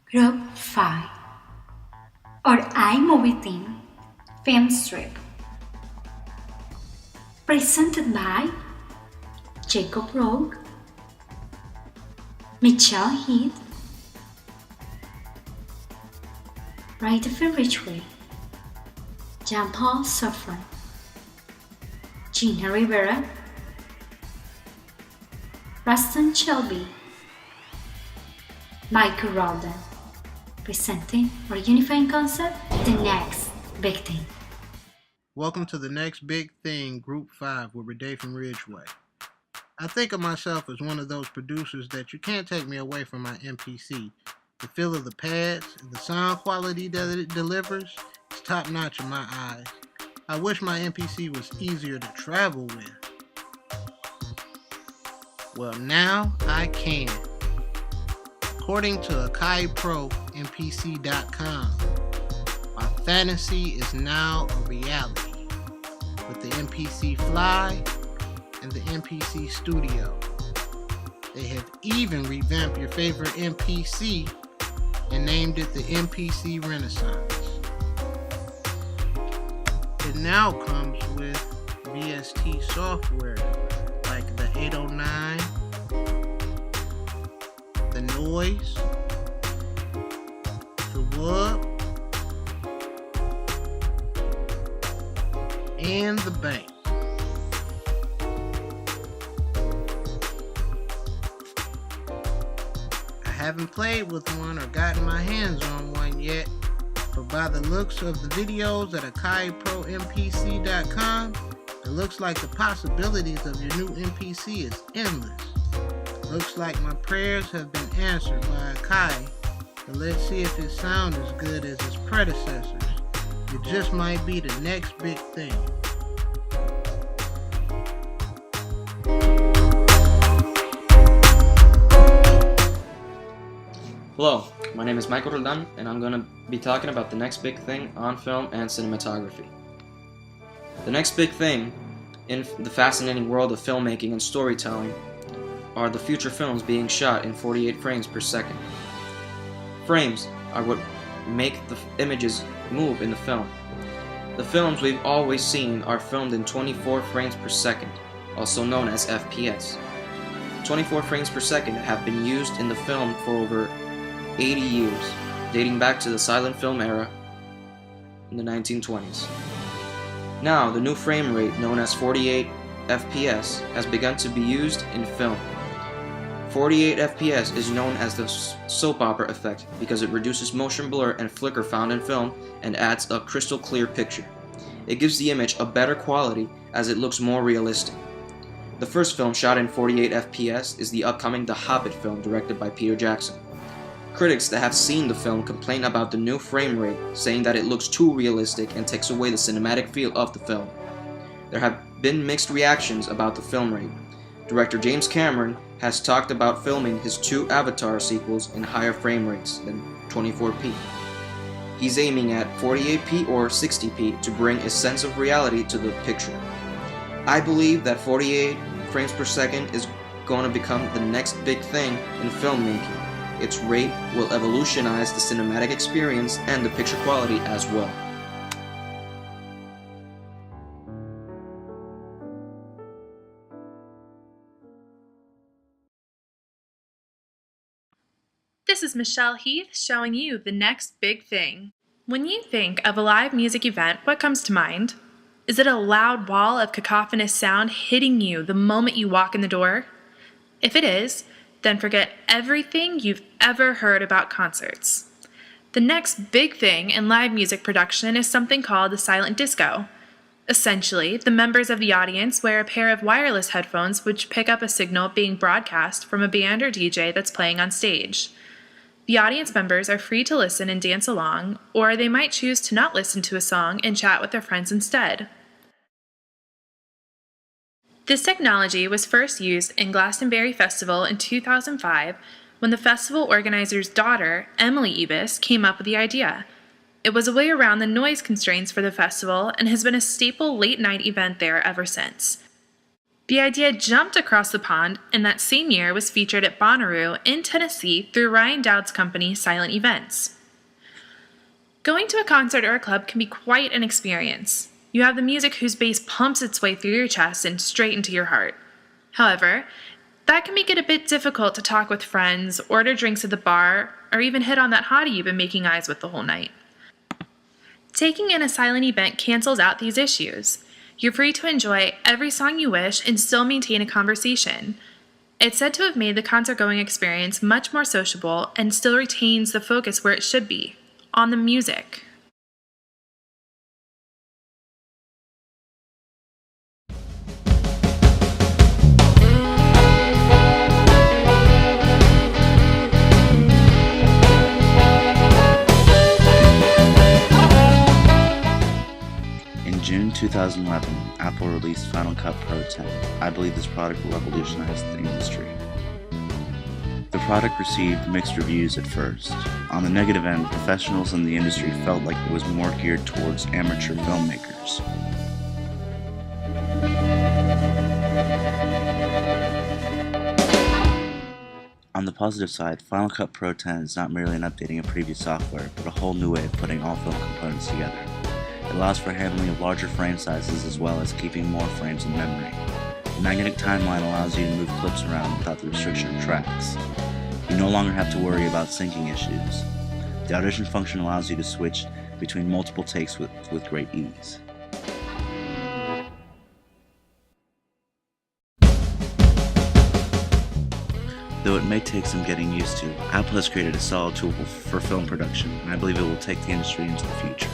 Group 5 or iMovie theme film strip presented by Jacob Rogue, Michelle Heath, Christopher Ridgway, Jean-Paul Sofran, Gina Rivera, Rustin Shelby, Michael Roldan, presenting our unifying concept, the next big thing. Welcome to the next big thing, Group 5 with Renee from Ridgeway. I think of myself as one of those producers that you can't take me away from my MPC. The feel of the pads and the sound quality that it delivers is top notch in my eyes. I wish my MPC was easier to travel with. Well, now I can. According to AkaiProMPC.com, my fantasy is now a reality with the MPC Fly and the MPC Studio. They have even revamped your favorite MPC and named it the MPC Renaissance. It now comes with VST software like the 809, the Noise, the Wub, and the Bank. I haven't played with one or gotten my hands on one yet, but by the looks of the videos at AkaiProMPC.com, it looks like the possibilities of your new MPC is endless. Looks like my prayers have been answered by Akai, but let's see if it sounds as good as its predecessors. It just might be the next big thing. Hello, my name is Michael Roldan, and I'm going to be talking about the next big thing on film and cinematography. The next big thing in the fascinating world of filmmaking and storytelling are the future films being shot in 48 frames per second. Frames are what make the images move in the film. The films we've always seen are filmed in 24 frames per second, also known as FPS. 24 frames per second have been used in the film for over 80 years, dating back to the silent film era in the 1920s. Now, the new frame rate, known as 48 FPS, has begun to be used in film. 48 FPS is known as the soap opera effect because it reduces motion blur and flicker found in film and adds a crystal clear picture. It gives the image a better quality as it looks more realistic. The first film shot in 48 FPS is the upcoming The Hobbit film directed by Peter Jackson. Critics that have seen the film complain about the new frame rate, saying that it looks too realistic and takes away the cinematic feel of the film. There have been mixed reactions about the film rate. Director James Cameron has talked about filming his 2 Avatar sequels in higher frame rates than 24p. He's aiming at 48p or 60p to bring a sense of reality to the picture. I believe that 48 frames per second is going to become the next big thing in filmmaking. Its rate will evolutionize the cinematic experience and the picture quality as well. This is Michelle Heath showing you the next big thing. When you think of a live music event, what comes to mind? Is it a loud wall of cacophonous sound hitting you the moment you walk in the door? If it is, then forget everything you've ever heard about concerts. The next big thing in live music production is something called the silent disco. Essentially, the members of the audience wear a pair of wireless headphones which pick up a signal being broadcast from a band or DJ that's playing on stage. The audience members are free to listen and dance along, or they might choose to not listen to a song and chat with their friends instead. This technology was first used in Glastonbury Festival in 2005 when the festival organizer's daughter, Emily Ebis, came up with the idea. It was a way around the noise constraints for the festival and has been a staple late-night event there ever since. The idea jumped across the pond and that same year was featured at Bonnaroo in Tennessee through Ryan Dowd's company Silent Events. Going to a concert or a club can be quite an experience. You have the music whose bass pumps its way through your chest and straight into your heart. However, that can make it a bit difficult to talk with friends, order drinks at the bar, or even hit on that hottie you've been making eyes with the whole night. Taking in a silent event cancels out these issues. You're free to enjoy every song you wish and still maintain a conversation. It's said to have made the concert-going experience much more sociable and still retains the focus where it should be, on the music. In June 2011, Apple released Final Cut Pro 10. I believe this product will revolutionize the industry. The product received mixed reviews at first. On the negative end, professionals in the industry felt like it was more geared towards amateur filmmakers. On the positive side, Final Cut Pro 10 is not merely an updating of previous software, but a whole new way of putting all film components together. It allows for handling of larger frame sizes as well as keeping more frames in memory. The magnetic timeline allows you to move clips around without the restriction of tracks. You no longer have to worry about syncing issues. The audition function allows you to switch between multiple takes with great ease. Though it may take some getting used to, Apple has created a solid tool for film production, and I believe it will take the industry into the future.